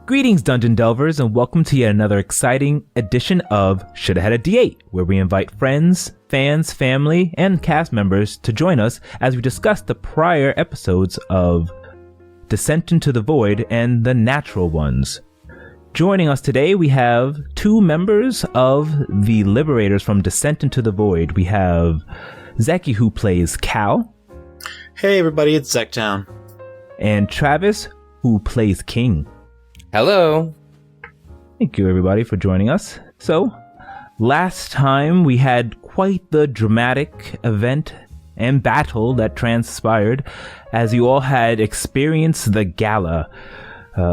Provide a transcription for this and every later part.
Greetings, Dungeon Delvers, and welcome to yet another exciting edition of Shoulda, Hada D8, where we invite friends, fans, family, and cast members to join us as we discuss the prior episodes of Descent into the Void and the Natural Ones. Joining us today, we have two members of the Liberators from Descent into the Void. We have Zeki, who plays Cal. Hey everybody, it's Zektown. And Travis, who plays King. Hello. Thank you, everybody, for joining us. So, last time we had quite the dramatic event and battle that transpired as you all had experienced the Gala.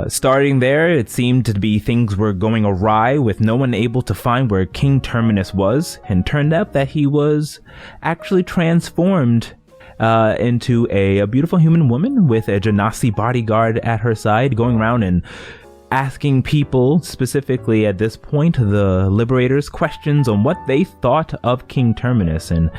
Starting there, it seemed to be things were going awry with no one able to find where King Terminus was, and turned out that he was actually transformed into a beautiful human woman with a Genasi bodyguard at her side, going around and asking people, specifically at this point, the Liberators, questions on what they thought of King Terminus. And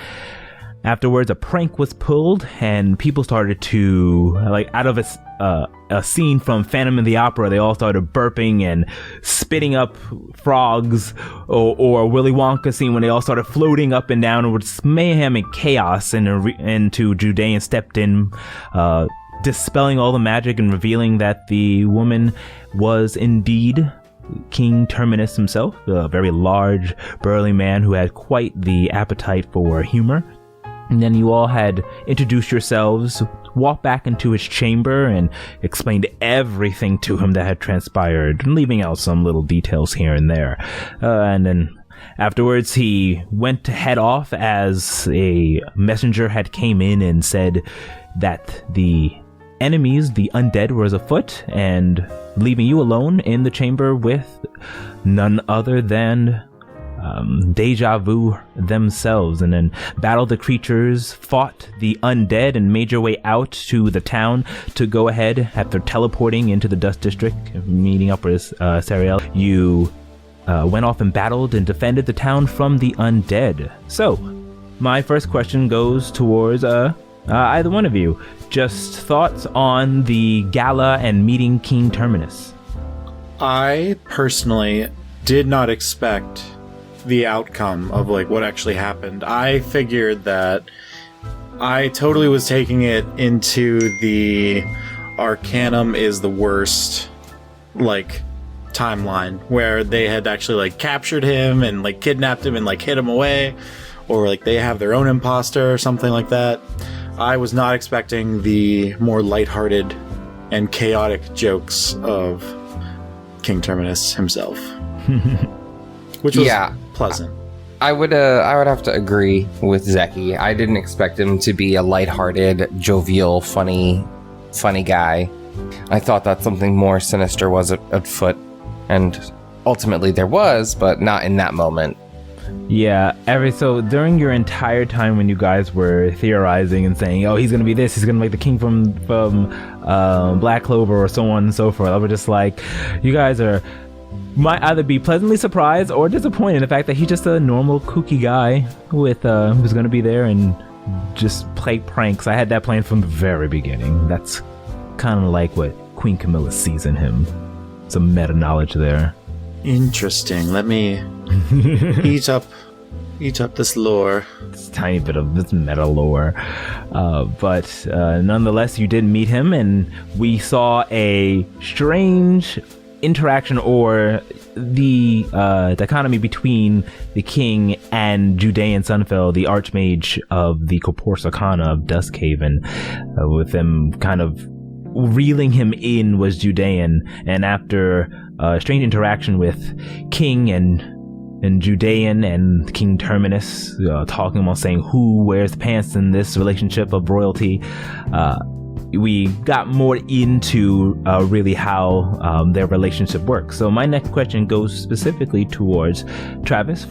afterwards, a prank was pulled, and people started to, like, out of a scene from Phantom of the Opera, they all started burping and spitting up frogs, or a Willy Wonka scene when they all started floating up and down with mayhem and chaos, and to Judean stepped in, dispelling all the magic and revealing that the woman was indeed King Terminus himself, a very large, burly man who had quite the appetite for humor. And then you all had introduced yourselves, walked back into his chamber, and explained everything to him that had transpired, leaving out some little details here and there. And then afterwards, he went to head off as a messenger had came in and said that the enemies, the undead, was afoot, and leaving you alone in the chamber with none other than Deja Vu themselves, and then battled the creatures, fought the undead, and made your way out to the town to go ahead after teleporting into the Dust District, meeting up with Sariel. You went off and battled and defended the town from the undead. So, my first question goes towards either one of you. Just thoughts on the Gala and meeting King Terminus. I personally did not expect the outcome of what actually happened. I figured that I totally was taking it into the Arcanum is the worst timeline, where they had actually captured him and kidnapped him and hid him away, or they have their own imposter or something like that. I was not expecting the more lighthearted and chaotic jokes of King Terminus himself. Which was pleasant. I would have to agree with Zeki. I didn't expect him to be a lighthearted, jovial, funny guy. I thought that something more sinister was afoot, and ultimately there was, but not in that moment. Yeah, so during your entire time when you guys were theorizing and saying, oh, he's gonna be this, he's gonna be the king from Black Clover or so on and so forth, I was just like, you guys might either be pleasantly surprised or disappointed in the fact that he's just a normal kooky guy with who's gonna be there and just play pranks. I had that plan from the very beginning. That's kind of like what Queen Camilla sees in him. Some meta knowledge there. Interesting. Let me eat up this lore. This tiny bit of this meta lore. But nonetheless, you did meet him, and we saw a strange interaction, or the dichotomy between the king and Judean Sunfell, the archmage of the Corpus Arcana of Duskhaven, with them kind of reeling him in was Judean, and after a strange interaction with King and Judean and King Terminus, talking about saying who wears pants in this relationship of royalty, we got more into really how their relationship works. So my next question goes specifically towards Travis.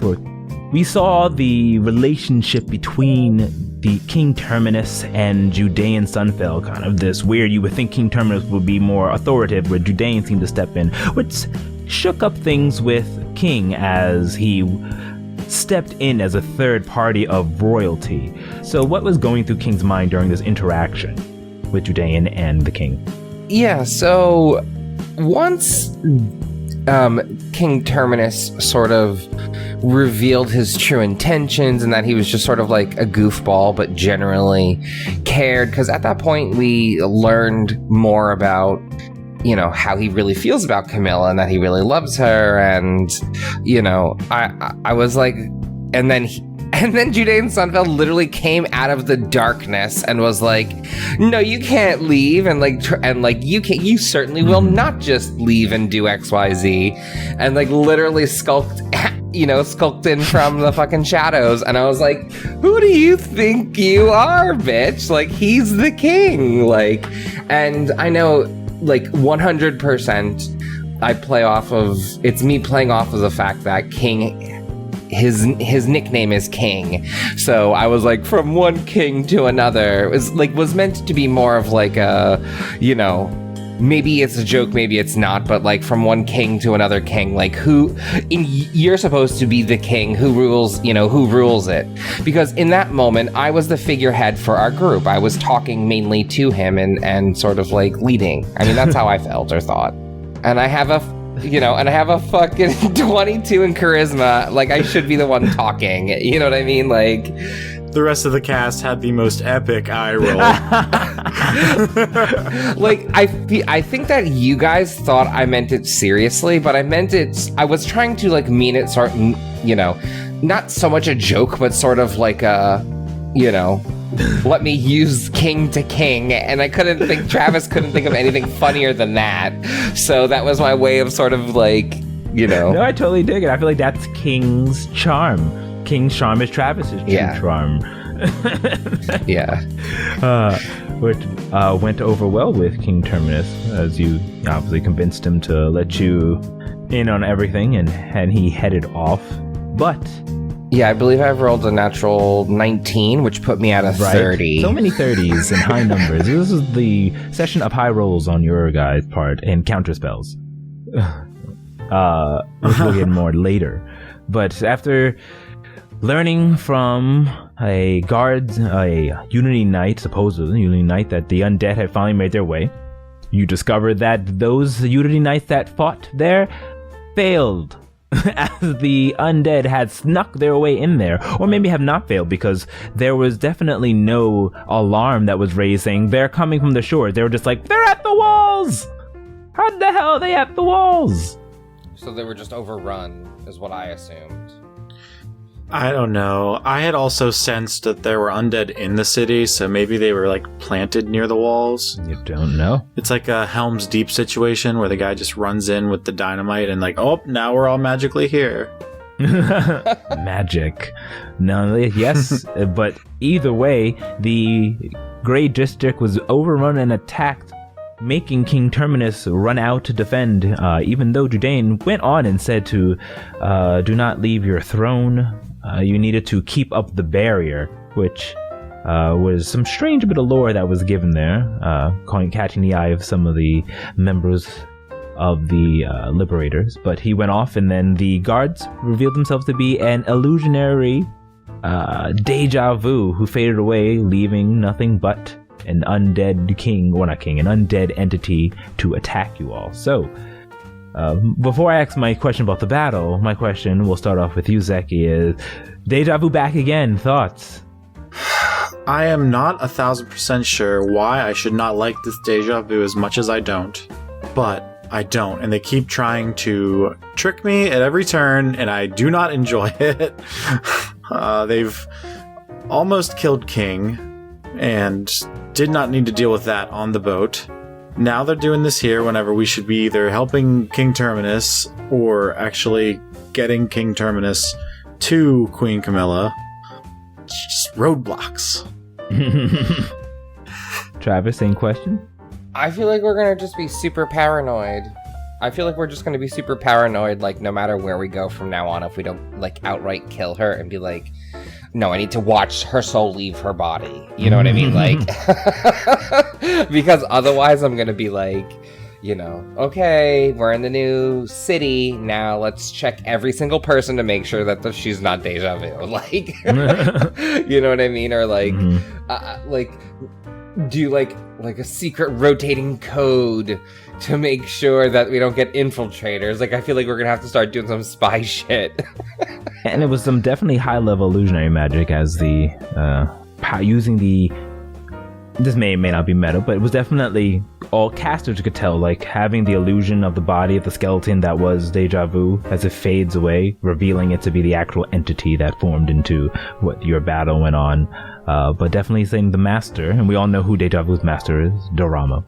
We saw the relationship between the King Terminus and Judean Sunfell, kind of this weird, you would think King Terminus would be more authoritative, where Judean seemed to step in, which shook up things with King as he stepped in as a third party of royalty. So what was going through King's mind during this interaction with Judean and the king? Yeah, so once King Terminus sort of revealed his true intentions and that he was just sort of like a goofball, but generally cared, because at that point we learned more about, you know, how he really feels about Camilla and that he really loves her. And, you know, I was like, and then Judean Sunfeld literally came out of the darkness and was like, "No, you can't leave," and you certainly will not just leave and do XYZ, and like literally skulked in from the fucking shadows. And I was like, "Who do you think you are, bitch? Like, he's the king." Like, and I know, like 100%, it's me playing off of the fact that King. His nickname is King, so I was like, from one king to another. It was meant to be more of like a, you know, maybe it's a joke, maybe it's not, but like from one king to another king, like you're supposed to be the king who rules it. Because in that moment, I was the figurehead for our group. I was talking mainly to him and sort of like leading. I mean, that's how I felt or thought. And I have a fucking 22 in charisma. Like, I should be the one talking. You know what I mean? Like, the rest of the cast had the most epic eye roll. Like, I think that you guys thought I meant it seriously, but I was trying to, like, mean it sort, you know, not so much a joke, but sort of like a, you know, let me use king to king, and Travis couldn't think of anything funnier than that. So that was my way of sort of like, you know. No, I totally dig it. I feel like that's King's charm. King's charm is Travis's true charm. Yeah. Which went over well with King Terminus, as you obviously convinced him to let you in on everything, and he headed off. But yeah, I believe I've rolled a natural 19, which put me at a 30. So many 30s and high numbers. This is the session of high rolls on your guys' part and counter spells. Which we'll get more later. But after learning from a Unity Knight, supposedly Unity Knight, that the undead had finally made their way, you discovered that those Unity Knights that fought there failed. As the undead had snuck their way in there, or maybe have not failed, because there was definitely no alarm that was raised saying they're coming from the shore. They were just like, they're at the walls! How the hell are they at the walls? So they were just overrun, is what I assumed. I don't know. I had also sensed that there were undead in the city, so maybe they were like planted near the walls. You don't know. It's like a Helm's Deep situation where the guy just runs in with the dynamite and like, oh, now we're all magically here. Magic. No, yes, but either way, the Grey District was overrun and attacked, making King Terminus run out to defend, even though Judean went on and said to do not leave your throne. You needed to keep up the barrier, which was some strange bit of lore that was given there, catching the eye of some of the members of the Liberators. But he went off, and then the guards revealed themselves to be an illusionary deja vu who faded away, leaving nothing but an undead king, or not king, an undead entity to attack you all. So, before I ask my question about the battle, my question, we'll start off with you, Zeki, is deja vu back again, thoughts? I am not 1,000% sure why I should not like this deja vu as much as I don't, but I don't, and they keep trying to trick me at every turn, and I do not enjoy it. They've almost killed King, and did not need to deal with that on the boat. Now they're doing this here whenever we should be either helping King Terminus or actually getting King Terminus to Queen Camilla. It's just roadblocks. Travis, same question? I feel like we're going to just be super paranoid. Like, no matter where we go from now on, if we don't, like, outright kill her and be like, no, I need to watch her soul leave her body. You know what I mean? Like, because otherwise I'm going to be like, you know, okay, we're in the new city. Now let's check every single person to make sure that she's not deja vu. Like, you know what I mean? Or like, like, do like like a secret rotating code to make sure that we don't get infiltrators. Like, I feel like we're gonna have to start doing some spy shit. And it was some definitely high-level illusionary magic as the using the. This may or may not be meta, but it was definitely all casters could tell, like having the illusion of the body of the skeleton that was deja vu as it fades away, revealing it to be the actual entity that formed into what your battle went on. But definitely saying the master, and we all know who deja vu's master is, Dorama,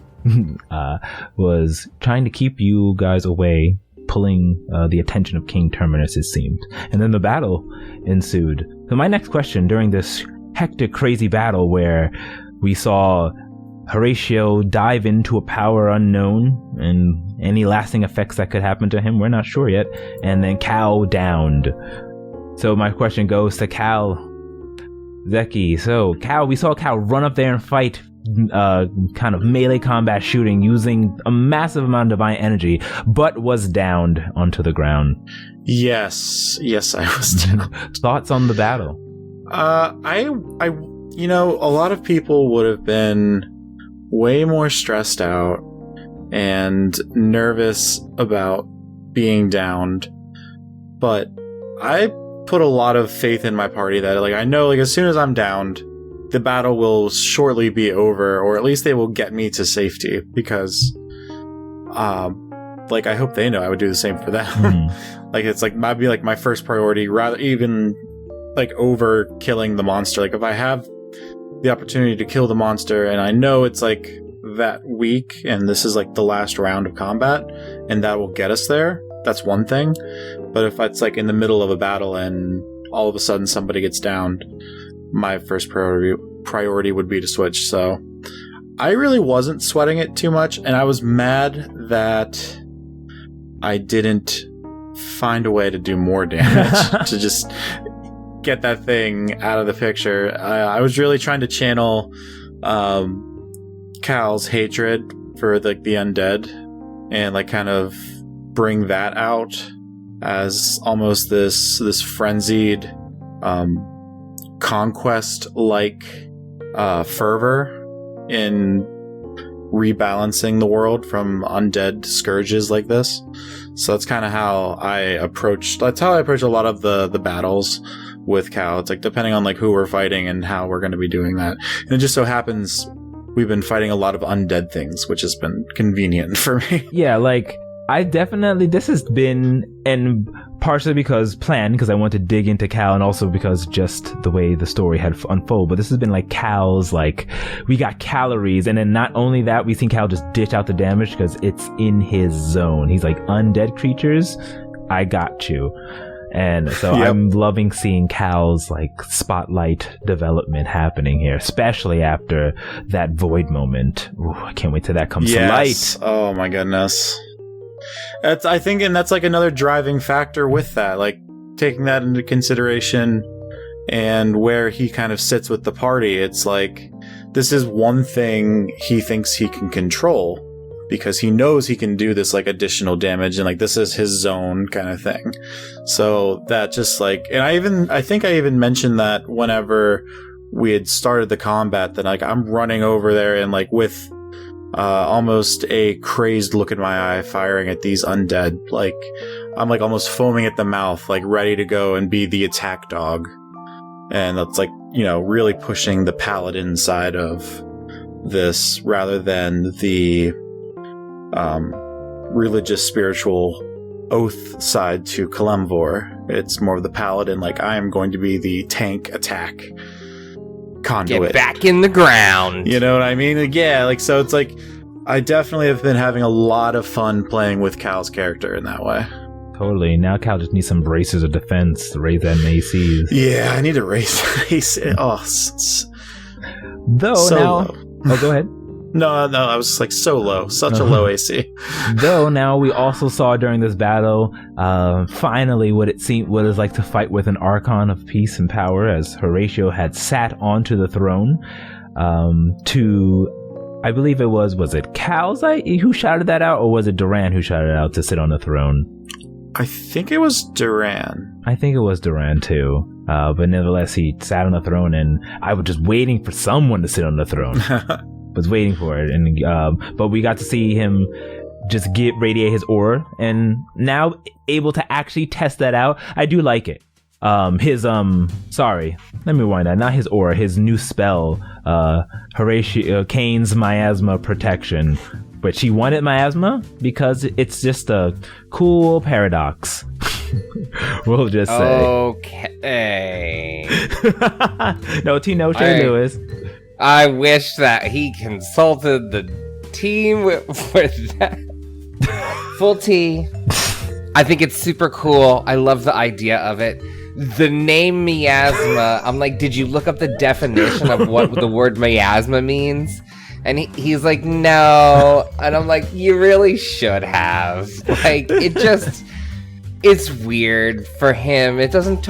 was trying to keep you guys away, pulling the attention of King Terminus, it seemed. And then the battle ensued. So my next question, during this hectic, crazy battle where we saw Horatio dive into a power unknown, and any lasting effects that could happen to him, we're not sure yet. And then Cal downed. So my question goes to Cal. Zeki, so Cal, we saw Cal run up there and fight kind of melee combat shooting using a massive amount of divine energy, but was downed onto the ground. Yes, I was down. Thoughts on the battle? You know, a lot of people would have been way more stressed out and nervous about being downed. But I put a lot of faith in my party that, like, I know, like, as soon as I'm downed, the battle will shortly be over, or at least they will get me to safety, because, like, I hope they know I would do the same for them. Like, it's like, might be like my first priority, rather even like over killing the monster. Like, if I have the opportunity to kill the monster and I know it's like that week and this is like the last round of combat and that will get us there, that's one thing. But if it's like in the middle of a battle and all of a sudden somebody gets downed, my first priority would be to switch. So I really wasn't sweating it too much, and I was mad that I didn't find a way to do more damage to just get that thing out of the picture. I was really trying to channel Cal's hatred for the undead and like kind of bring that out as almost this frenzied conquest-like fervor in rebalancing the world from undead scourges like this. So that's kind of how I approach a lot of the battles with Cal. It's like, depending on like who we're fighting and how we're going to be doing that. And it just so happens we've been fighting a lot of undead things, which has been convenient for me. Yeah, like this has been, and partially because planned, because I want to dig into Cal, and also because just the way the story had unfolded. But this has been like Cal's, like, we got calories, and then not only that, we seen Cal just dish out the damage because it's in his zone. He's like, undead creatures, I got you. And so yep. I'm loving seeing Cal's like spotlight development happening here, especially after that void moment. Ooh, I can't wait till that comes to light. Oh my goodness. That's like another driving factor with that, like taking that into consideration and where he kind of sits with the party. It's like, this is one thing he thinks he can control because he knows he can do this like additional damage, and like this is his zone kind of thing. So that just like, and I think I even mentioned that whenever we had started the combat, that like I'm running over there and like with almost a crazed look in my eye, firing at these undead. Like, I'm like almost foaming at the mouth, like ready to go and be the attack dog. And that's like, you know, really pushing the paladin side of this rather than the religious, spiritual oath side to Kalemvor. It's more of the paladin, like, I am going to be the tank attack conduit. Get back in the ground. You know what I mean? Like, yeah, like, so it's like, I definitely have been having a lot of fun playing with Cal's character in that way. Totally. Now Cal just needs some bracers of defense to raise that ACs. Yeah, I need to raise AC. Oh, though so now, low. Oh, go ahead. No, I was just like so low, such a low AC. Though now we also saw during this battle, finally what it is like to fight with an Archon of peace and power, as Horatio had sat onto the throne. I believe was it Cal's who shouted that out, or was it Duran who shouted it out to sit on the throne? I think it was Duran. I think it was Duran too. But nevertheless, he sat on the throne, and I was just waiting for someone to sit on the throne. was waiting for it, and but we got to see him just radiate his aura, and now able to actually test that out. I do like it. Sorry, let me rewind that. Not his aura, his new spell, Kane's miasma protection. But she wanted miasma because it's just a cool paradox. We'll just say. Okay. No T. Lewis. I wish that he consulted the team with that. Full T. I think it's super cool. I love the idea of it. The name miasma, I'm like, did you look up the definition of what the word miasma means? And he's like, no. And I'm like, you really should have. Like, it's weird for him. It doesn't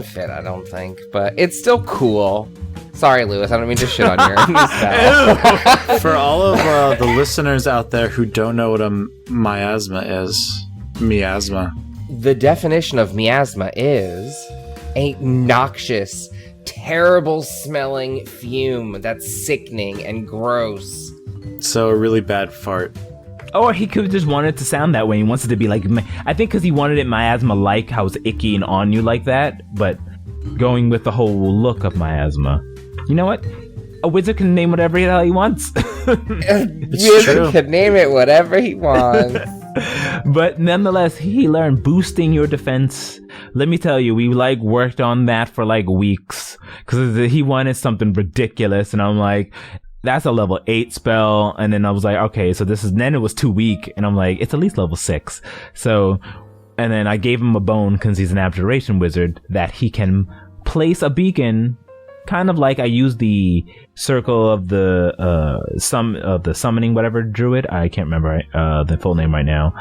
fit, I don't think. But it's still cool. Sorry, Lewis, I don't mean to shit on your new style. For all of the listeners out there who don't know what a miasma is, miasma. The definition of miasma is a noxious, terrible smelling fume that's sickening and gross. So a really bad fart. Or he could have just wanted it to sound that way. He wants it to be like, I think because he wanted it miasma-like, how it's icky and on you like that, but going with the whole look of miasma. You know what? A wizard can name whatever the hell he wants. A wizard can name it whatever he wants. But nonetheless, he learned boosting your defense. Let me tell you, we worked on that for weeks because he wanted something ridiculous, and I'm like, that's a level 8 spell. And then I was like, okay, so then it was too weak, and I'm like, it's at least level 6. So, and then I gave him a bone because he's an abjuration wizard that he can place a beacon. Kind of like I used the circle of the summoning whatever druid. I can't remember the full name right now.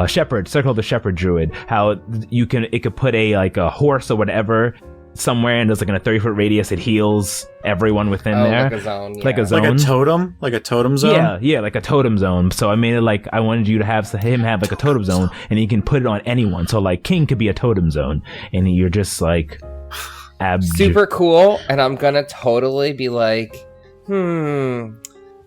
Shepherd, circle of the shepherd druid. How it could put a horse or whatever somewhere, and there's a 30-foot radius. It heals everyone within there. Like a zone. Yeah. Like a zone. Like a totem? Like a totem zone? Yeah, like a totem zone. So I made it I wanted you to have him have a totem zone, and you can put it on anyone. So King could be a totem zone, and you're just super cool, and I'm gonna totally be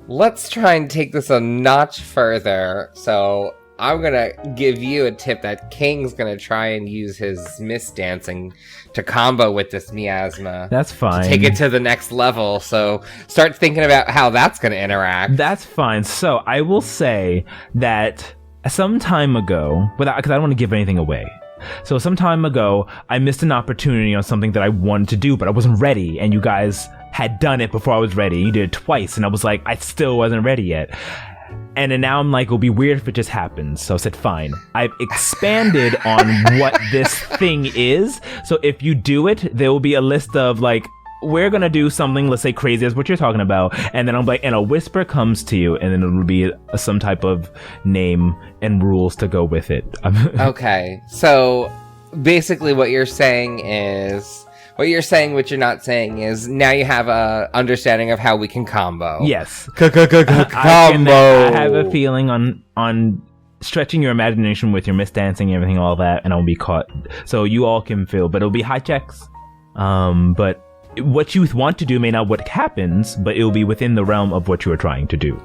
let's try and take this a notch further. So I'm gonna give you a tip that King's gonna try and use his mist dancing to combo with this miasma. That's fine. To take it to the next level. So start thinking about how that's gonna interact. That's fine. So I will say that some time ago, because I don't want to give anything away. So some time ago, I missed an opportunity on something that I wanted to do, but I wasn't ready, and you guys had done it before I was ready. You did it twice, and I was like, I still wasn't ready yet. And then now I'm like, it'll be weird if it just happens. So I said, fine. I've expanded on what this thing is. So if you do it, there will be a list of we're gonna do something, let's say crazy as what you're talking about, and then I'm like, and a whisper comes to you, and then it'll be some type of name and rules to go with it. Okay, so basically what you're saying, what you're not saying is now you have a understanding of how we can combo. Yes, combo. I have a feeling on stretching your imagination with your mist dancing and everything, all that, and I'll be caught. So you all can feel, but it'll be high checks. But what you want to do may not what happens, but it will be within the realm of what you are trying to do.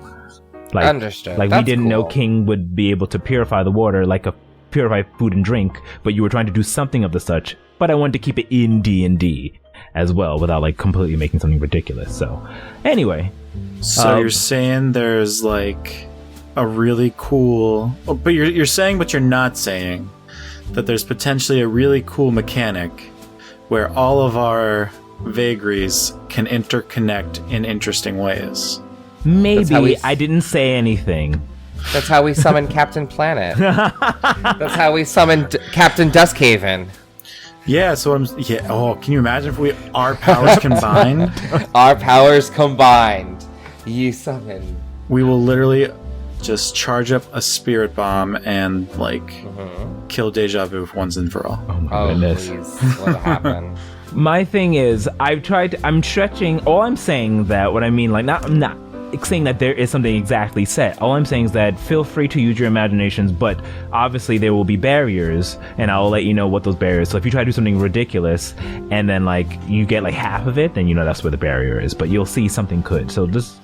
Understood. We didn't know King would be able to purify the water purify food and drink, but you were trying to do something of the such. But I wanted to keep it in D&D as well, without completely making something ridiculous. So, anyway. So you're saying there's a really cool, but you're saying, but you're not saying that there's potentially a really cool mechanic where all of our vagaries can interconnect in interesting ways. Maybe. I didn't say anything. That's how we summon Captain Planet. That's how we summoned Captain Duskhaven. Yeah, can you imagine if our powers combined? Our powers combined. You summon. We will literally just charge up a spirit bomb and kill deja vu once and for all. Oh my goodness. Please. What'll happen? My thing is, I'm stretching. All I'm saying that, what I mean, I'm not saying that there is something exactly set. All I'm saying is that feel free to use your imaginations, but obviously there will be barriers, and I'll let you know what those barriers. So if you try to do something ridiculous, and then you get half of it, then that's where the barrier is. But you'll see something could. So just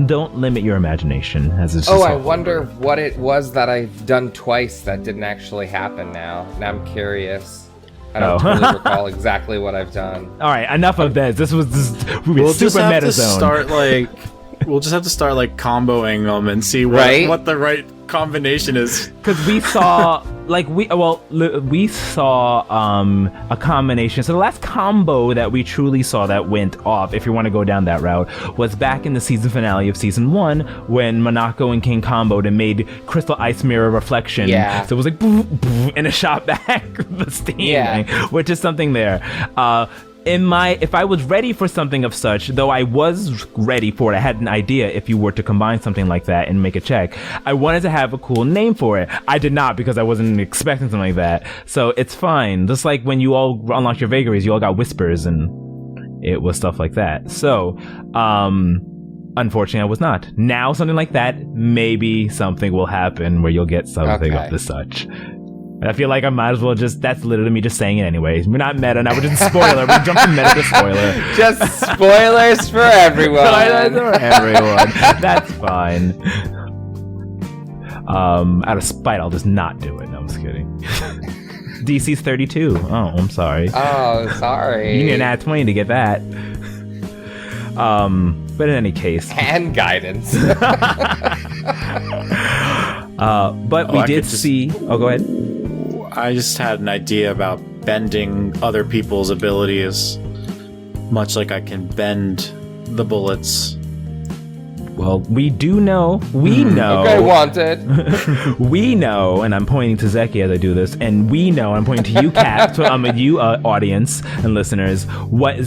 don't limit your imagination. As it's I wonder what it was that I've done twice that didn't actually happen now. Now I'm curious. I don't totally recall exactly what I've done. All right, enough of this. This was We'll super just have meta to zone. start like we'll just have to start like comboing them and see what the right combination is. Because we saw we saw a combination. So the last combo that we truly saw that went off, if you want to go down that route, was back in the season finale of season 1 when Monako and King comboed and made Crystal Ice Mirror Reflection. Yeah. So it was like boom, boom, and it shot back the steam, thing, which is something there. If I was ready for something of such, though I was ready for it, I had an idea if you were to combine something like that and make a check. I wanted to have a cool name for it. I did not because I wasn't expecting something like that. So it's fine. Just like when you all unlocked your vagaries, you all got whispers and it was stuff like that. So, unfortunately I was not. Now something like that, maybe something will happen where you'll get something of the such. I feel like I might as well that's literally me just saying it anyways. We're not meta now, we're just spoiler. We're jumping meta to spoiler. Just spoilers for everyone. Spoilers for everyone. That's fine. Out of spite, I'll just not do it. No, I'm just kidding. DC's 32. Oh, I'm sorry. Oh, sorry. You need an add 20 to get that. But in any case. And guidance. But we did see... Oh, go ahead. I just had an idea about bending other people's abilities, much like I can bend the bullets. Well, we know. Okay, wanted. We know, and I'm pointing to Zeki as I do this, and we know, I'm pointing to you, Kat, you audience and listeners, what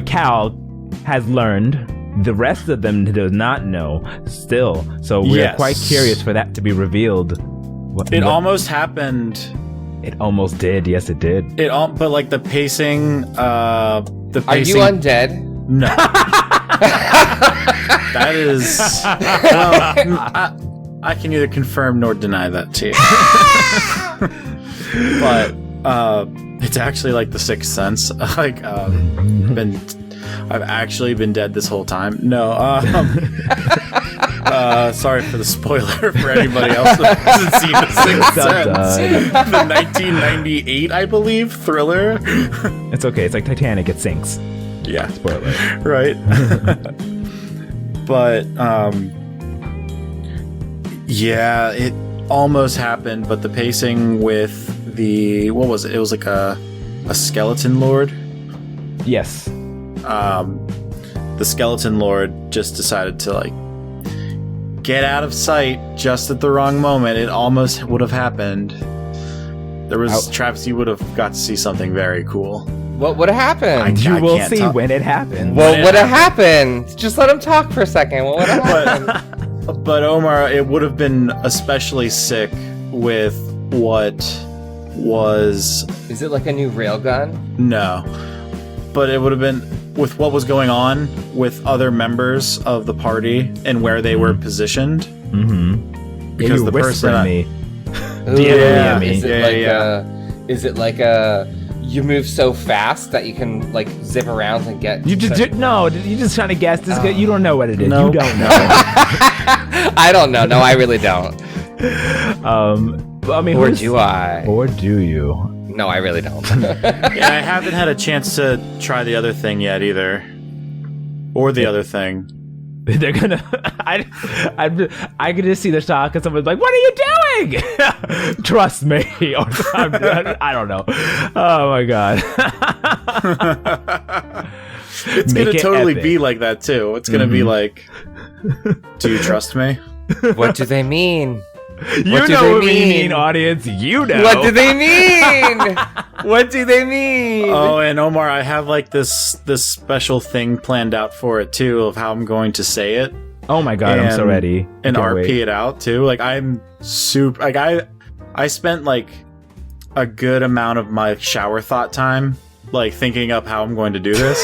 Cal has learned. The rest of them does not know still. So we're quite curious for that to be revealed. It almost happened. It almost did. Yes, it did. But like the pacing. Are you undead? No. That is. Well, I can neither confirm nor deny that to you. But it's actually like the Sixth Sense. Like I've actually been dead this whole time. No. Sorry for the spoiler for anybody else that hasn't seen The Sixth Sense. The 1998, I believe, thriller. It's okay. It's like Titanic. It sinks. Yeah. Spoiler. Right. But, yeah, it almost happened, but the pacing with what was it? It was like a skeleton lord. Yes. The skeleton lord just decided to like get out of sight just at the wrong moment. It almost would have happened. There was Travis, you would have got to see something very cool. What would have happened? You will see when it happens. What would have happened? Just let him talk for a second. What would have happened? But Omar, it would have been especially sick with what was... Is it like a new railgun? No. But it would have been with what was going on with other members of the party and where they were positioned. Mm-hmm. Because the person... me. Yeah. Is it like a... You move so fast that you can like zip around and get... You're just trying to guess this. You don't know what it is. Nope. You don't know. I don't know. No, I really don't. I mean, or do I? Or do you? No, I really don't. Yeah, I haven't had a chance to try the other thing yet either. Or the other thing. They're gonna... I could just see the shock and someone's like, what are you doing? Trust me. Or I don't know. Oh my god. It's going to totally be like that too. It's going to be like, do you trust me? What do they mean? You know what we mean, audience. You know. What do they mean? What do they mean? Oh, and Omar, I have like this special thing planned out for it too, of how I'm going to say it. Oh my god, I'm so ready. And RP it out too. Like I'm super. Like I spent like a good amount of my shower thought time like thinking up how I'm going to do this.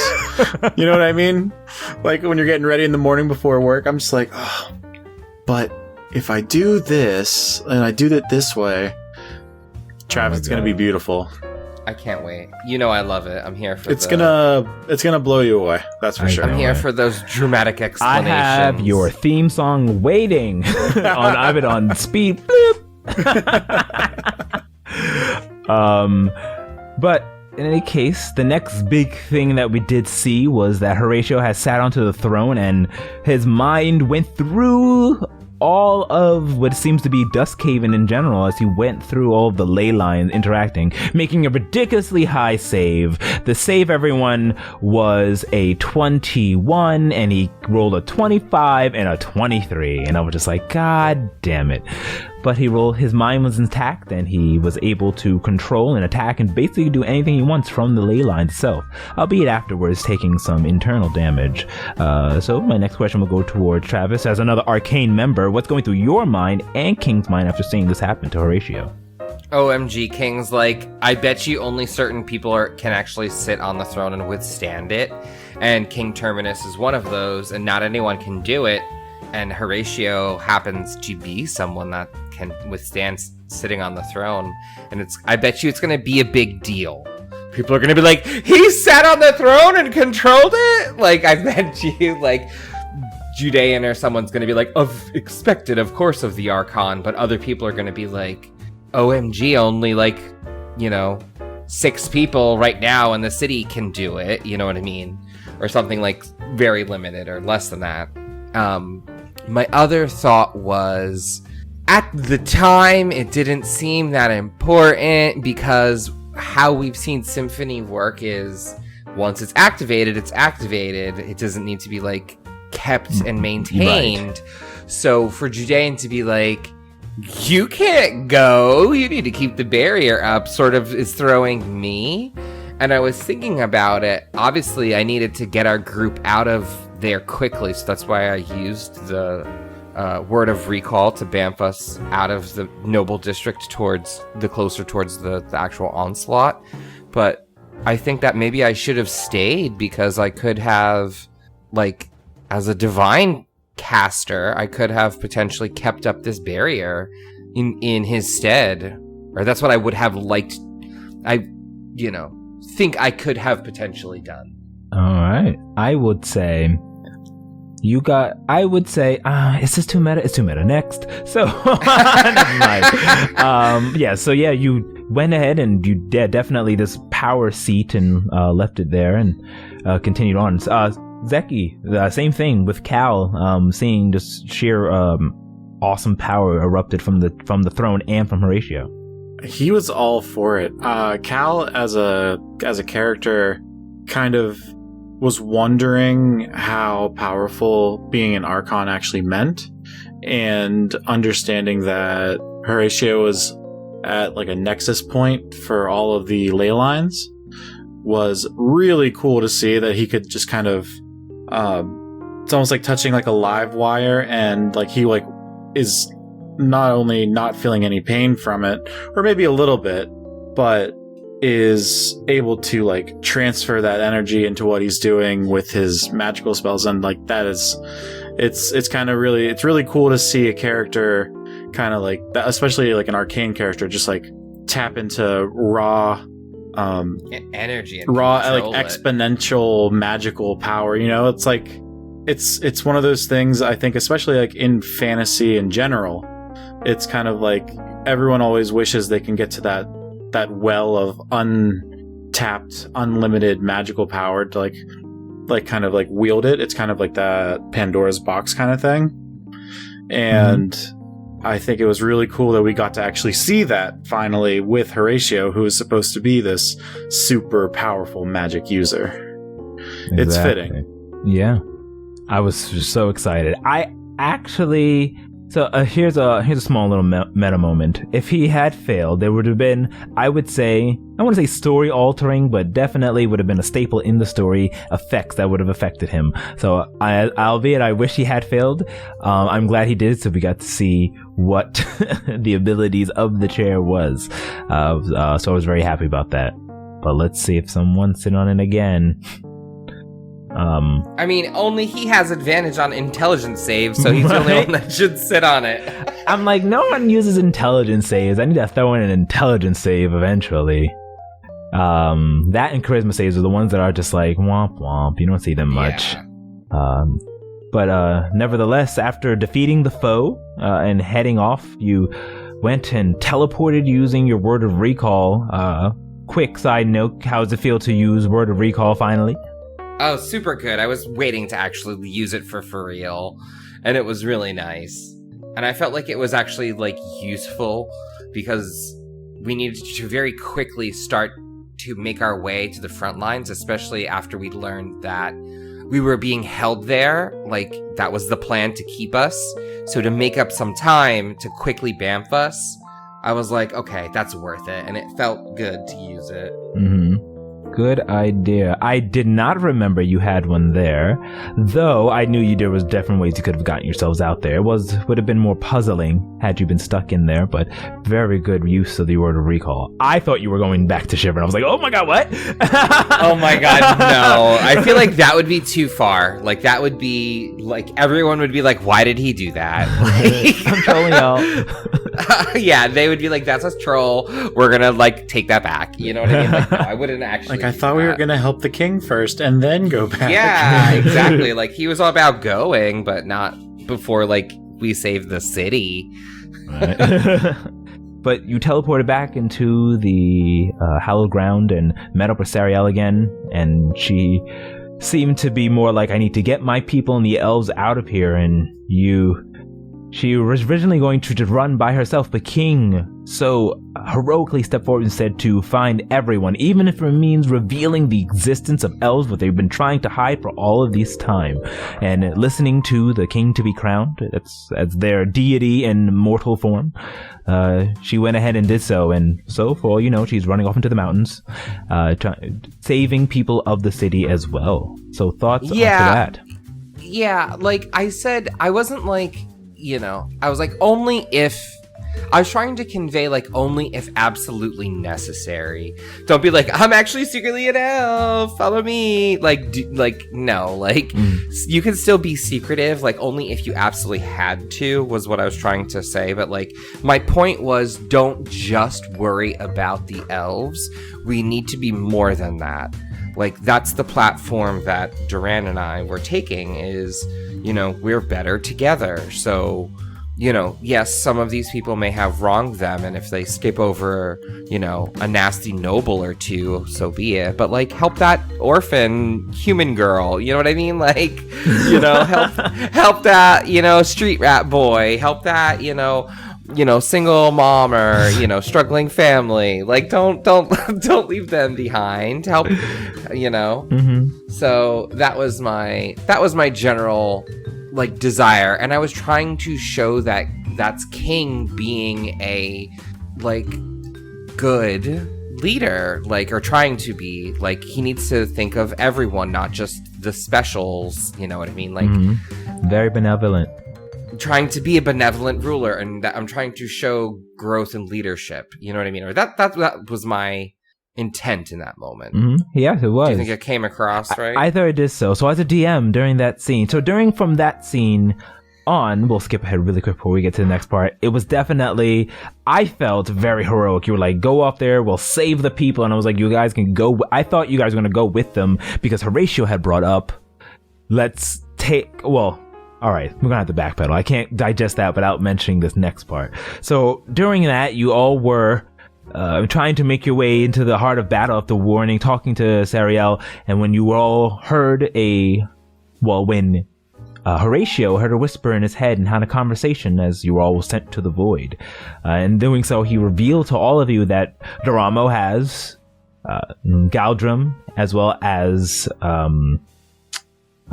You know what I mean? Like when you're getting ready in the morning before work, I'm just like, oh, but if I do this and I do it this way, Travis, it's going to be beautiful. I can't wait. You know I love it. I'm here for It's gonna blow you away. That's for sure. I'm here for those dramatic I explanations. have your theme song waiting. I have it on speed. But in any case, the next big thing that we did see was that Horatio has sat onto the throne and his mind went through all of what seems to be Dusthaven in general as he went through all of the ley lines interacting, making a ridiculously high save. The save, everyone, was a 21, and he rolled a 25 and a 23, and I was just like, God damn it. But his mind was intact, and he was able to control and attack and basically do anything he wants from the ley line itself, albeit afterwards taking some internal damage. So my next question will go towards Travis. As another arcane member, what's going through your mind and King's mind after seeing this happen to Horatio? OMG, King's like, I bet you only certain people can actually sit on the throne and withstand it. And King Terminus is one of those, and not anyone can do it. And Horatio happens to be someone that can withstand sitting on the throne. And I bet you it's going to be a big deal. People are going to be like, he sat on the throne and controlled it? Like, I bet you, like, Judean or someone's going to be like, expected, of course, of the Archon. But other people are going to be like, OMG, only, like, 6 people right now in the city can do it. You know what I mean? Or something, like, very limited or less than that. My other thought was, at the time, it didn't seem that important because how we've seen Symphony work is once it's activated, it's activated. It doesn't need to be, like, kept and maintained. Right. So for Judean to be like, you can't go, you need to keep the barrier up, sort of is throwing me. And I was thinking about it. Obviously, I needed to get our group out of there quickly, so that's why I used the word of recall to bamf us out of the noble district towards the actual onslaught. But I think that maybe I should have stayed because I could have, like, as a divine caster, I could have potentially kept up this barrier in his stead, or that's what I would have liked. Think I could have potentially done. All right, I would say it's just too meta. It's too meta. Next. So, never mind. You went ahead and you definitely this power seat and left it there and continued on. Zeki, the same thing with Cal, seeing just sheer awesome power erupted from the throne and from Horatio. He was all for it. Cal, as a character, kind of was wondering how powerful being an Archon actually meant, and understanding that Horatio was at like a nexus point for all of the ley lines was really cool to see that he could just kind of it's almost like touching like a live wire, and like he like is not only not feeling any pain from it, or maybe a little bit, but is able to like transfer that energy into what he's doing with his magical spells. And like that is it's kind of really, it's really cool to see a character kind of like that, especially like an arcane character, just like tap into raw energy and raw like exponential magical power. It's like it's one of those things, I think, especially like in fantasy in general, it's kind of like everyone always wishes they can get to that well of untapped, unlimited magical power to like kind of like wield it. It's kind of like that Pandora's box kind of thing. And I think it was really cool that we got to actually see that finally with Horatio, who is supposed to be this super powerful magic user. Exactly. It's fitting. Yeah. I was just so excited. I actually... So here's a small little meta moment. If he had failed, there would have been, I would say, I want to say story altering, but definitely would have been a staple in the story effects that would have affected him. So albeit I wish he had failed, I'm glad he did, so we got to see what the abilities of the chair was. So I was very happy about that. But let's see if someone's sitting on it again. I mean, only he has advantage on intelligence saves, so he's the only one that should sit on it. I'm like, no one uses intelligence saves. I need to throw in an intelligence save eventually. That and charisma saves are the ones that are just like womp womp. You don't see them much. Yeah. But nevertheless, after defeating the foe and heading off, you went and teleported using your word of recall. Quick side note, how does it feel to use word of recall finally? Oh, super good. I was waiting to actually use it for real, and it was really nice. And I felt like it was actually, like, useful because we needed to very quickly start to make our way to the front lines, especially after we learned that we were being held there. Like, that was the plan to keep us. So to make up some time to quickly bamf us, I was like, okay, that's worth it. And it felt good to use it. Mm-hmm. Good idea. I did not remember you had one there, though I knew there was different ways you could have gotten yourselves out there. Would have been more puzzling had you been stuck in there, but very good use of the word of recall. I thought you were going back to Shiver, and I was like, oh my god, what? Oh my god, no. I feel like that would be too far. Like, that would be, like, everyone would be like, why did he do that? I'm trolling y'all. Yeah, they would be like, that's a troll. We're gonna, like, take that back. You know what I mean? Like, no, I wouldn't actually. Like, I thought we were going to help the king first and then go back. Yeah, exactly. Like, he was all about going, but not before, like, we saved the city. Right. But you teleported back into the hallowed ground and met up with Sariel again, and she seemed to be more like, I need to get my people and the elves out of here, and she was originally going to just run by herself, but King so heroically stepped forward and said to find everyone, even if it means revealing the existence of elves, what they've been trying to hide for all of this time. And listening to the king to be crowned, that's their deity in mortal form, she went ahead and did so. And so, for all you know, she's running off into the mountains, saving people of the city as well. So thoughts after that? Yeah, like I said, I wasn't like, you know, I was like, only if, I was trying to convey, like, only if absolutely necessary. Don't be like, I'm actually secretly an elf, follow me. Like, no, like, you can still be secretive, like, only if you absolutely had to, was what I was trying to say. But, like, my point was, don't just worry about the elves. We need to be more than that. Like, that's the platform that Duran and I were taking is, you know, we're better together. So, you know, yes, some of these people may have wronged them, and if they skip over, you know, a nasty noble or two, so be it. But, like, help that orphan human girl, you know what I mean? Like, you know, help that, you know, street rat boy, help that, you know, single mom or, you know, struggling family. Like, don't leave them behind. Help, you know. Mm-hmm. So that was my general, like, desire, and I was trying to show that that's King being a, like, good leader, like, or trying to be. Like, he needs to think of everyone, not just the specials. You know what I mean? Like, very benevolent. Trying to be a benevolent ruler, and that I'm trying to show growth and leadership. You know what I mean? Or that was my intent in that moment. Mm-hmm. Yeah, it was. Do you think it came across right? I thought it did so. So as a DM during that scene, from that scene on, we'll skip ahead really quick before we get to the next part. It was definitely, I felt very heroic. You were like, go up there, we'll save the people. And I was like, you guys can go. I thought you guys were going to go with them because Horatio had brought up, all right, we're going to have to backpedal. I can't digest that without mentioning this next part. So during that, you all were trying to make your way into the heart of battle after warning, talking to Sariel, and when you all heard when Horatio heard a whisper in his head and had a conversation as you all were sent to the void. In doing so, he revealed to all of you that Doramo has Galdrum as well as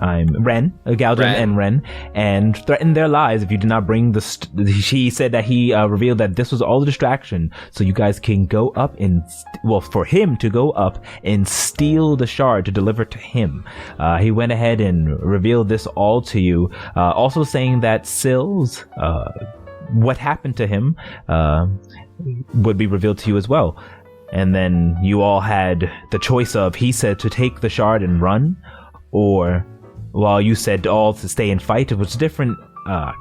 Galdrum and Ren, and threatened their lives if you did not bring he said that he revealed that this was all a distraction, so you guys can go up and, for him to go up and steal the shard to deliver to him. He went ahead and revealed this all to you, also saying that Sills, what happened to him, would be revealed to you as well. And then you all had the choice of, he said to take the shard and run, or while you said all to stay and fight. It was different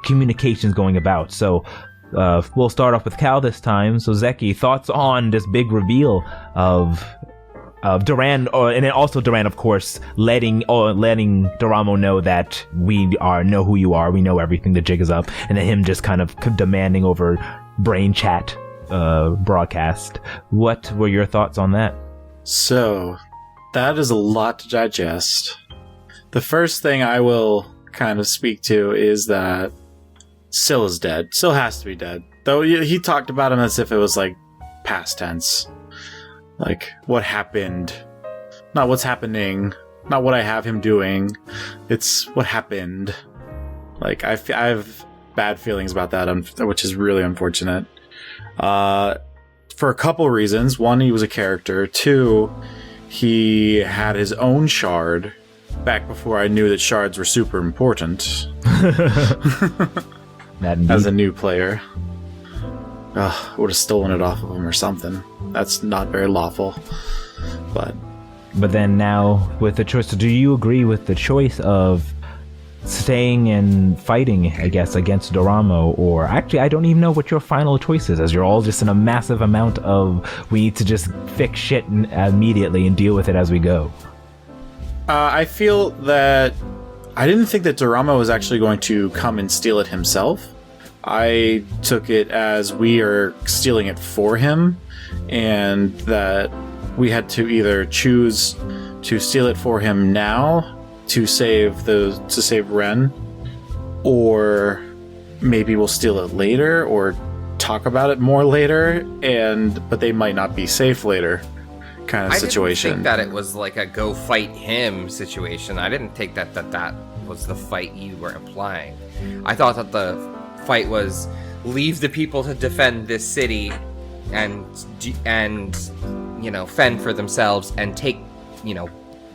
communications going about. So we'll start off with Cal this time. So Zeki, thoughts on this big reveal of Duran, and then also Duran, of course, letting Doramo know that we know who you are, we know everything, the jig is up, and then him just kind of demanding over brain chat broadcast. What were your thoughts on that? So, that is a lot to digest. The first thing I will kind of speak to is that Syl is dead. Syl has to be dead. Though he talked about him as if it was like past tense. Like, what happened. Not what's happening. Not what I have him doing. It's what happened. Like, I have bad feelings about that, which is really unfortunate. For a couple reasons. One, he was a character. Two, he had his own shard back before I knew that shards were super important. As a new player. I would have stolen it off of him or something. That's not very lawful. But then now, with the choice, do you agree with the choice of staying and fighting, I guess, against Doramo? Or actually, I don't even know what your final choice is, as you're all just in a massive amount of, we need to just fix shit immediately and deal with it as we go. I feel that I didn't think that Doramo was actually going to come and steal it himself. I took it as we are stealing it for him, and that we had to either choose to steal it for him now to save Ren, or maybe we'll steal it later or talk about it more later, but they might not be safe later kind of situation. I didn't think that it was like a go fight him situation. I didn't think that was the fight you were implying. I thought that the fight was leave the people to defend this city and fend for themselves, and take,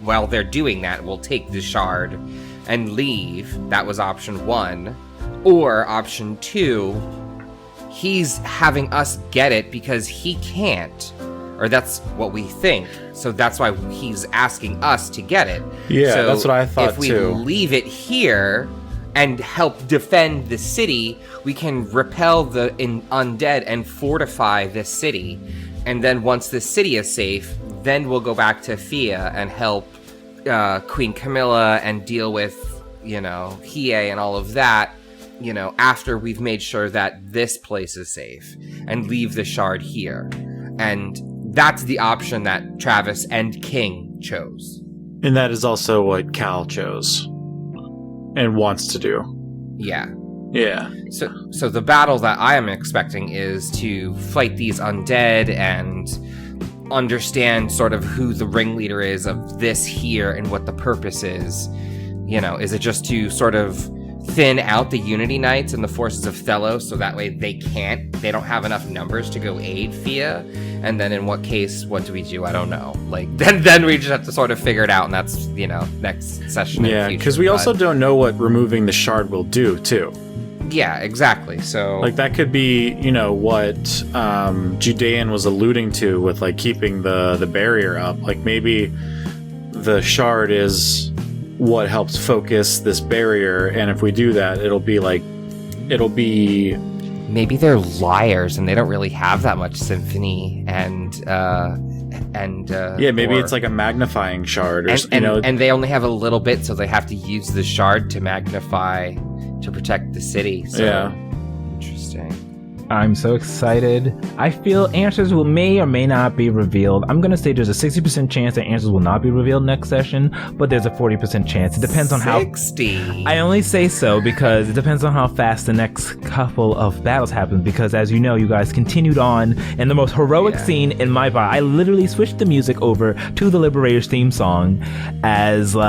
while they're doing that, we'll take the shard and leave. That was option one. Or option two, he's having us get it because he can't. Or that's what we think. So that's why he's asking us to get it. Yeah, so that's what I thought too. If we too. leave it here and help defend the city, we can repel the undead and fortify this city. And then once the city is safe, then we'll go back to Fia and help Queen Camilla and deal with, Hiei and all of that, after we've made sure that this place is safe, and leave the shard here. And that's the option that Travis and King chose. And that is also what Cal chose and wants to do. Yeah. Yeah. So the battle that I am expecting is to fight these undead and understand sort of who the ringleader is of this here and what the purpose is. Is it just to sort of thin out the Unity Knights and the forces of Thelos so that way they don't have enough numbers to go aid Fia? And then in what case, what do we do? I don't know. Then we just have to sort of figure it out, and that's, next session. Yeah, because we also don't know what removing the shard will do, too. Yeah, exactly. So that could be, what Judean was alluding to with keeping the barrier up. Maybe the shard is what helps focus this barrier, and if we do that, it'll be maybe they're liars and they don't really have that much symphony and maybe it's like a magnifying shard, and they only have a little bit, so they have to use the shard to magnify to protect the city. So yeah. Interesting. I'm so excited. I feel answers may or may not be revealed. I'm going to say there's a 60% chance that answers will not be revealed next session, but there's a 40% chance. It depends on 60. I only say so because it depends on how fast the next couple of battles happen, because as you know, you guys continued on, and the most heroic scene in my part, I literally switched the music over to the Liberators theme song as you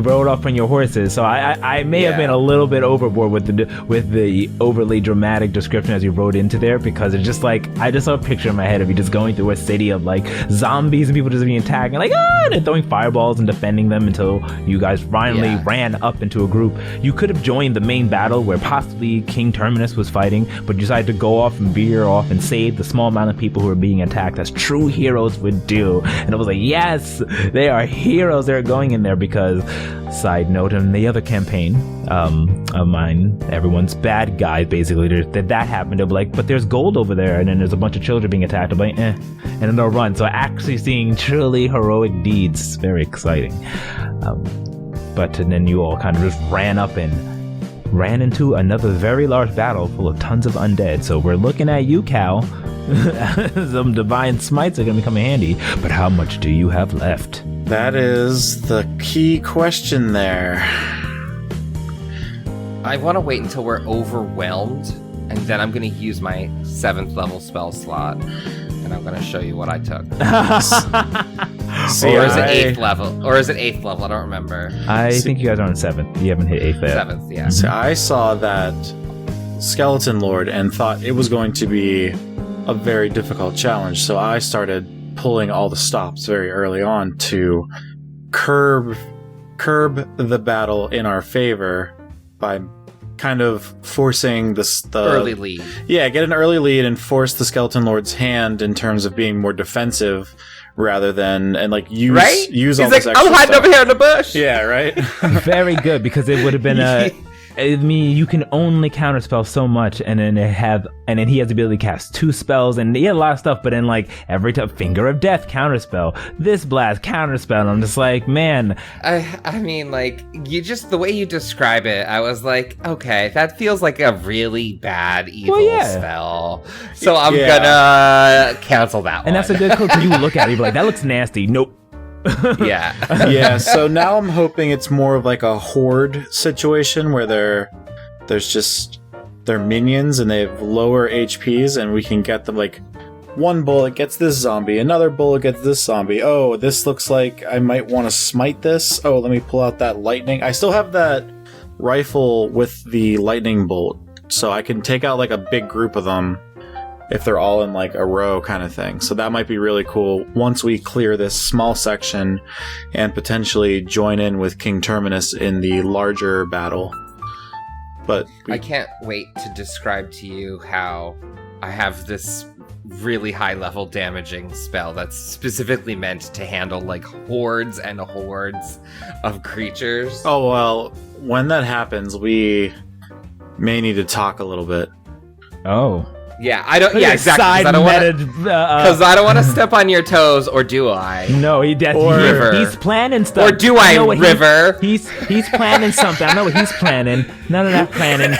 rode off on your horses. So I may have been a little bit overboard with the overly dramatic description as you rode into there, because it's just I just saw a picture in my head of you just going through a city of zombies and people just being attacked and and throwing fireballs and defending them until you guys finally ran up into a group. You could have joined the main battle where possibly King Terminus was fighting, but you decided to go off and veer off and save the small amount of people who were being attacked, as true heroes would do. And it was yes, they are heroes. They're going in there because, side note, in the other campaign of mine, everyone's bad guys basically. They're if that happened, they'll be like, but there's gold over there, and then there's a bunch of children being attacked. I'll be like, and then they'll run. So actually seeing truly heroic deeds is very exciting. And then you all kind of just ran up and ran into another very large battle full of tons of undead. So we're looking at you, Cal. Some divine smites are going to come in handy. But how much do you have left? That is the key question there. I want to wait until we're overwhelmed, and then I'm going to use my 7th level spell slot, and I'm going to show you what I took. See, or is it 8th level? Or is it 8th level? I don't remember. I think you guys are on 7th. You haven't hit 8th yet. 7th, yeah. See, I saw that Skeleton Lord and thought it was going to be a very difficult challenge, so I started pulling all the stops very early on to curb the battle in our favor by kind of forcing the early lead. Yeah, get an early lead and force the Skeleton Lord's hand in terms of being more defensive rather than use all this extra I'm hiding stuff. over here in the bush. Yeah, right. Very good, because it would have been I mean, you can only counterspell so much, and then he has the ability to cast 2 spells, and he had a lot of stuff. But then, like, every time, Finger of Death counterspell, this blast counterspell. And I'm just like, man. I mean, like, the way you describe it, I was like, okay, that feels like a really bad evil spell. So I'm gonna cancel that one. And that's a good code, because you look at it, you be like, that looks nasty. Nope. Yeah, so now I'm hoping it's more of like a horde situation where they're minions and they have lower HPs, and we can get them like one bullet gets this zombie, another bullet gets this zombie. Oh, this looks like I might want to smite this. Oh, let me pull out that lightning. I still have that rifle with the lightning bolt, so I can take out like a big group of them if they're all in like a row kind of thing. So that might be really cool once we clear this small section and potentially join in with King Terminus in the larger battle. But I can't wait to describe to you how I have this really high level damaging spell that's specifically meant to handle like hordes and hordes of creatures. Oh, well, when that happens, we may need to talk a little bit. Oh. Yeah, I don't. Yeah, exactly. Because I don't want to step on your toes, or do I? No, he's planning stuff. Or do I, River? He's planning something. I know what he's planning. None of that planning.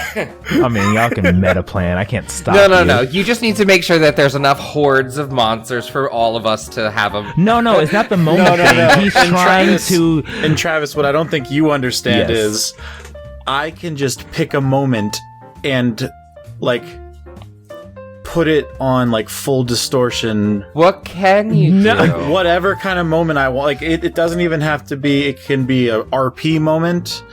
I mean, y'all can meta plan. I can't stop. No. You just need to make sure that there's enough hordes of monsters for all of us to have them. No. It's not the moment thing. No. He's trying to. And Travis, what I don't think you understand is, I can just pick a moment and like put it on like full distortion. What can you do? Like, whatever kind of moment I want. Like it doesn't even have to be. It can be a RP moment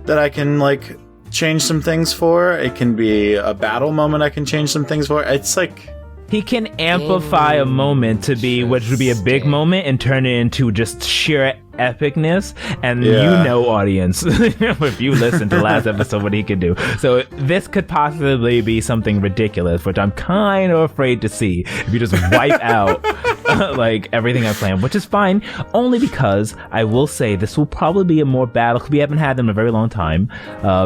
that I can like change some things for. It can be a battle moment I can change some things for. It's like he can amplify a moment to be, which would be a big moment, and turn it into just sheer epicness. And you know, audience, if you listen to the last episode, what he could do. So this could possibly be something ridiculous, which I'm kind of afraid to see. If you just wipe out like everything I planned, which is fine, only because I will say this will probably be a more battle, because we haven't had them in a very long time.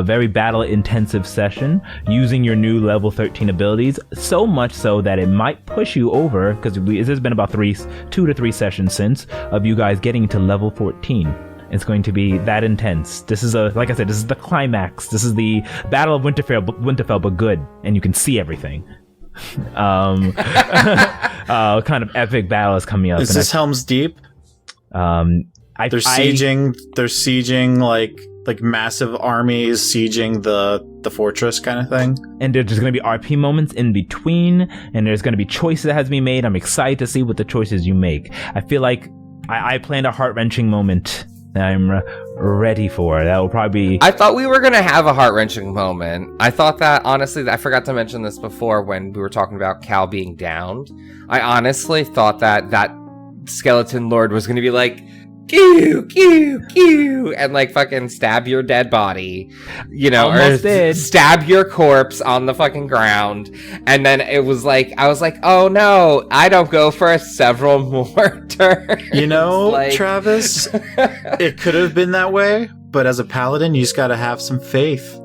Very battle intensive session using your new level 13 abilities, so much so that it might push you over, because this has been about 2 to 3 sessions since of you guys getting to level 14. It's going to be that intense. This is like I said, this is the climax. This is the Battle of Winterfell, but good, and you can see everything. Kind of epic battle is coming up. Is this Helm's Deep? They're sieging like massive armies sieging the fortress kind of thing. And there's just going to be RP moments in between, and there's going to be choices that has to be made. I'm excited to see what the choices you make. I feel like I planned a heart-wrenching moment that I'm ready for. That will probably be... I thought we were going to have a heart-wrenching moment. I thought that, honestly, I forgot to mention this before when we were talking about Cal being downed. I honestly thought that Skeleton Lord was going to be like, Q, Q, Q, and like fucking stab your dead body, you know, almost did. Stab your corpse on the fucking ground. And then it was like, I was like, oh no, I don't go for several more turns. You know, like, Travis, it could have been that way, but as a paladin, you just gotta have some faith.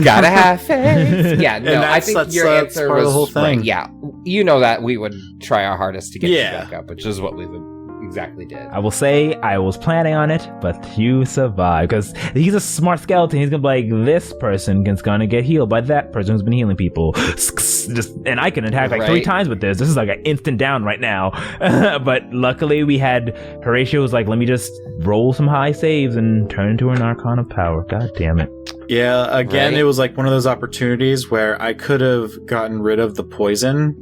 Gotta have faith. Yeah, no, I think your that's answer part of was the whole thing. right. Yeah, you know that we would try our hardest to get you Yeah. back up, which is what we would exactly did. I will say I was planning on it, but you survived because he's a smart skeleton. He's gonna be like, this person is gonna get healed by that person who's been healing people. Just and I can attack like 3 Right. times with this. This is like an instant down right now. But luckily we had Horatio was like, let me just roll some high saves and turn into an Archon of Power. God damn it. Yeah, again, Right. it was like one of those opportunities where I could have gotten rid of the poison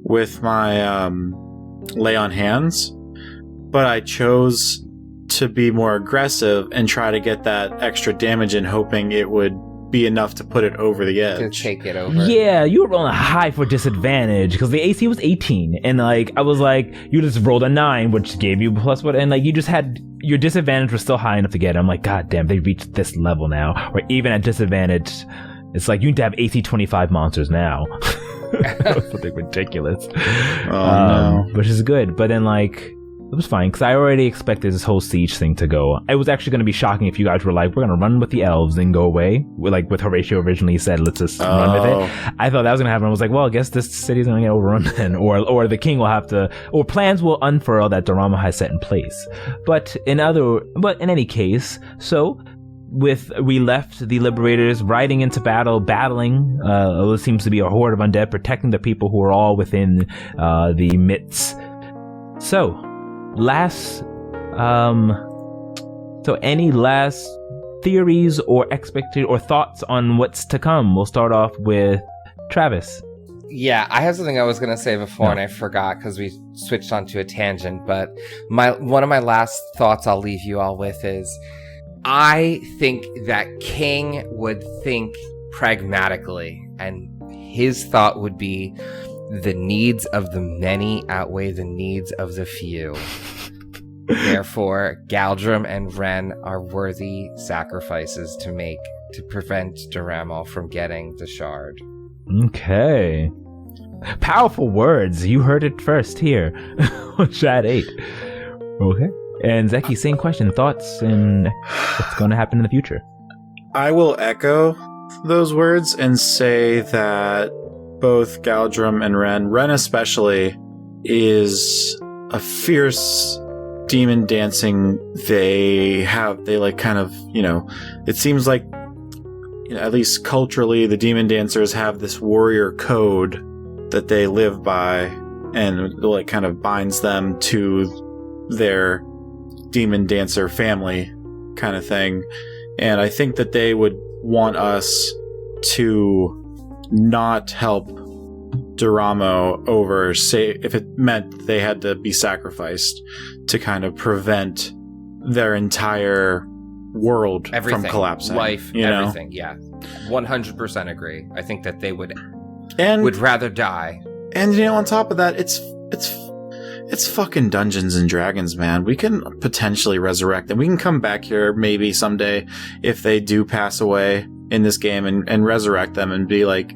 with my lay on hands, but I chose to be more aggressive and try to get that extra damage in, hoping it would be enough to put it over the To edge. take it over. Yeah, you were rolling high for disadvantage because the AC was 18, and like I was like, you just rolled a 9, which gave you plus what, and like you just had your disadvantage was still high enough to get it. I'm like, God damn, they reached this level now, or even at disadvantage, it's like you need to have AC 25 monsters now. Something ridiculous. No. Which is good, but then like it was fine because I already expected this whole siege thing to go. It was actually going to be shocking if you guys were like, we're going to run with the elves and go away. Like with Horatio originally said, let's just run with it. I thought that was going to happen. I was like, well, I guess this city's going to get overrun then. Or the king will have to, or plans will unfurl that Dorama has set in place. But in any case, so we left the Liberators riding into battle, battling, what seems to be a horde of undead, protecting the people who are all within the midst. So, any last theories or expected or thoughts on what's to come? We'll start off with Travis. Yeah, I have something I was going to say before and I forgot because we switched onto a tangent, but one of my last thoughts I'll leave you all with is I think that King would think pragmatically, and his thought would be the needs of the many outweigh the needs of the few. Therefore, Galdrum and Ren are worthy sacrifices to make to prevent Doramal from getting the shard. Okay. Powerful words. You heard it first here on Shad8. Okay. And Zeki, same question. Thoughts and what's going to happen in the future? I will echo those words and say that both Galdrum and Ren especially, is a fierce demon dancing. They like kind of, it seems like, at least culturally, the demon dancers have this warrior code that they live by, and like kind of binds them to their demon dancer family kind of thing. And I think that they would want us to not help Doramo over, say, if it meant they had to be sacrificed to kind of prevent their entire world Everything. from collapsing. Life, everything, yeah. 100% agree. I think that they would rather die. And on top of that, it's fucking Dungeons and Dragons, man. We can potentially resurrect them. We can come back here maybe someday if they do pass away in this game and resurrect them and be like,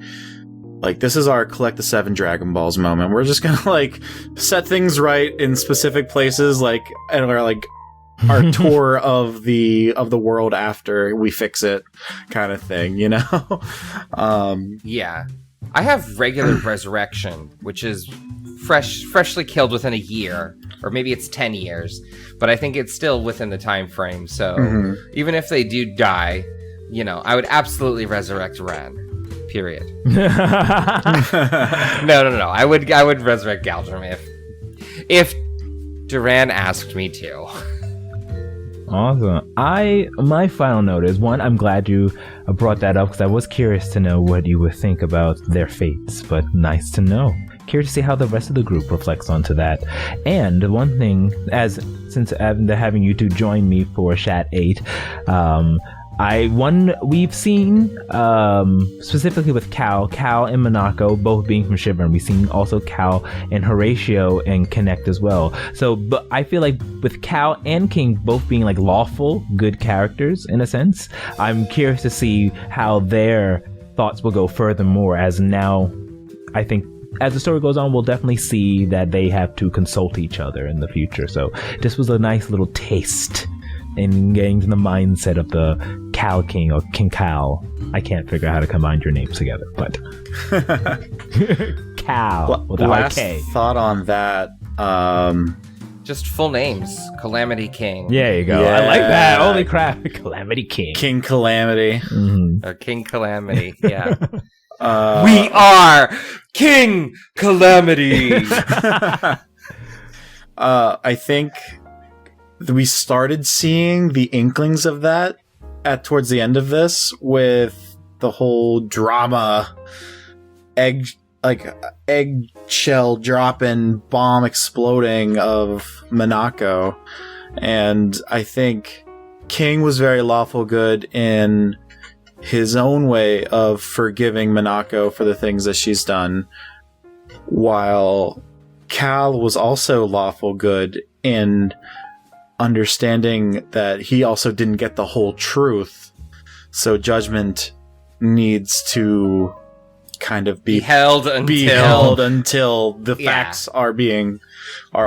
this is our collect the 7 Dragon Balls moment. We're just gonna like set things right in specific places, and we're like our tour of the world after we fix it, kind of thing, Yeah, I have regular resurrection, which is freshly killed within a year, or maybe it's 10 years, but I think it's still within the time frame. So even if they do die, I would absolutely resurrect Ren. Period. No. I would resurrect Galdrum if Duran asked me to. Awesome. My final note is, one, I'm glad you brought that up because I was curious to know what you would think about their fates, but nice to know. Curious to see how the rest of the group reflects onto that. And one thing, since having you two join me for Shad8, we've seen specifically with Cal and Monaco both being from Shiver, and we've seen also Cal and Horatio and Connect as well. So, but I feel like with Cal and King both being like lawful, good characters in a sense, I'm curious to see how their thoughts will go furthermore. As now, I think as the story goes on, we'll definitely see that they have to consult each other in the future. So this was a nice little taste and getting to the mindset of the Cal King or King Cal. I can't figure out how to combine your names together, but Cal with a hard Last K. thought on that. Just full names. Calamity King. There you go. Yeah. I like that. Holy crap. Calamity King. King Calamity. Mhm. King Calamity. Yeah. We are King Calamity. I think we started seeing the inklings of that towards the end of this with the whole drama, eggshell dropping, bomb exploding of Minako. And I think King was very lawful good in his own way of forgiving Minako for the things that she's done, while Cal was also lawful good in understanding that he also didn't get the whole truth. So judgment needs to kind of be held until the facts are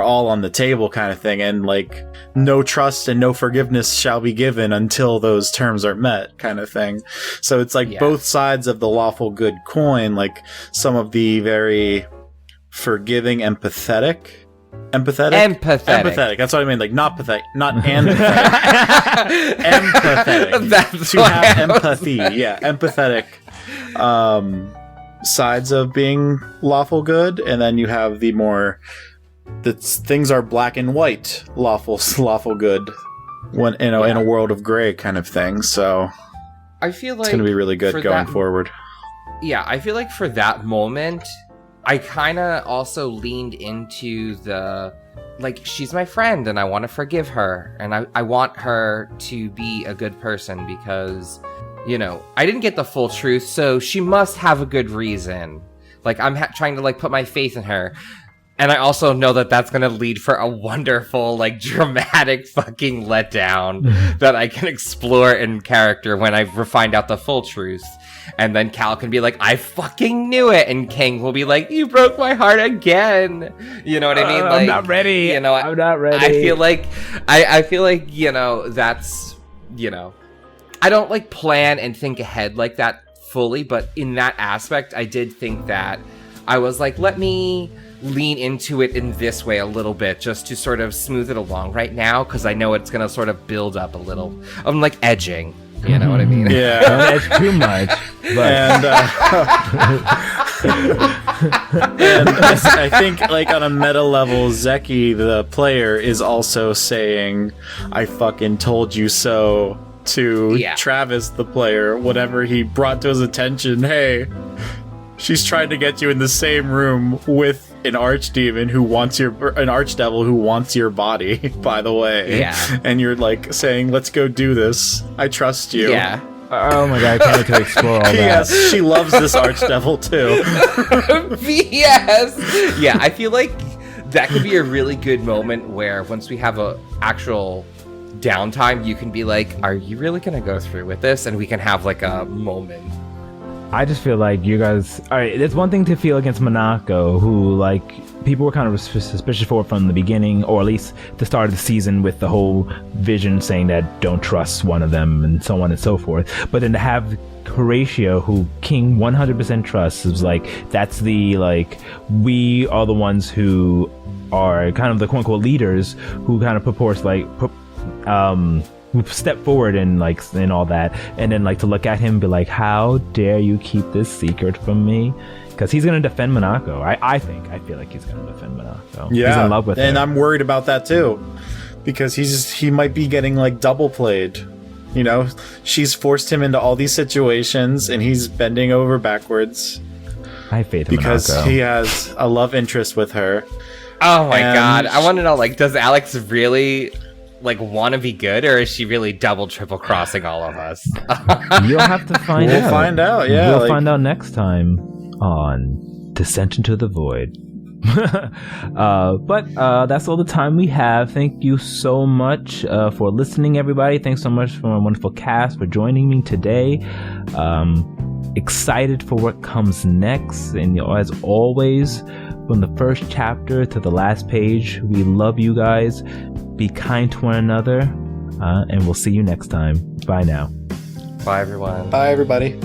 all on the table, kind of thing. And like, no trust and no forgiveness shall be given until those terms are met, kind of thing. So it's like both sides of the lawful good coin, like some of the very forgiving, empathetic. That's what I mean. Like, not pathetic, not empathetic. Empathetic. That's to have empathy. Yeah, empathetic sides of being lawful good, and then you have the more things are black and white lawful good when in a world of gray kind of thing. So I feel like it's going to be really good going forward. Yeah, I feel like for that moment, I kind of also leaned into the, like, she's my friend and I want to forgive her. And I want her to be a good person because, you know, I didn't get the full truth, so she must have a good reason. Like, I'm trying to, like, put my faith in her. And I also know that that's going to lead for a wonderful, like, dramatic fucking letdown that I can explore in character when I find out the full truth. And then Cal can be like, I fucking knew it. And King will be like, you broke my heart again. You know what I mean? Like, I'm not ready. You know, I'm not ready. I feel like, you know, that's, you know, I don't like plan and think ahead like that fully. But in that aspect, I did think that I was like, let me lean into it in this way a little bit just to sort of smooth it along right now. Because I know it's going to sort of build up a little. I'm like edging. You know what I mean? Yeah. Don't edge too much. But. And I think, like, on a meta level, Zeki, the player, is also saying, I fucking told you so to Travis, the player, whatever he brought to his attention. Hey, she's trying to get you in the same room with an archdevil who wants your body, by the way. Yeah. And you're like saying, let's go do this. I trust you. Yeah. Oh my god, I can't wait to explore all that. Yes, she loves this archdevil too. Yes. Yeah, I feel like that could be a really good moment where once we have a actual downtime, you can be like, are you really going to go through with this? And we can have like a moment. I just feel like you guys... Alright, there's one thing to feel against Minako, who, like, people were kind of suspicious for from the beginning, or at least the start of the season with the whole vision saying that don't trust one of them, and so on and so forth. But then to have Horatio, who King 100% trusts, is like, that's the, like, we are the ones who are kind of the quote-unquote leaders who kind of purports, like... step forward and like and all that, and then like to look at him and be like, how dare you keep this secret from me? Because he's gonna defend Minako. I feel like he's gonna defend Minako. Yeah, he's in love with her. And I'm worried about that too, because he might be getting like double played. You know, she's forced him into all these situations and he's bending over backwards. I have faith in because Minako. He has a love interest with her. Oh my god, I want to know, like, does Alex really like want to be good, or is she really triple crossing all of us? You'll have to find out. We'll find out. Yeah, we'll find out next time on Descent into the Void. But that's all the time we have. Thank you so much for listening, everybody. Thanks so much for a wonderful cast for joining me today. Excited for what comes next, and as always, from the first chapter to the last page, we love you guys. Be kind to one another. And we'll see you next time. Bye now. Bye, everyone. Bye, everybody.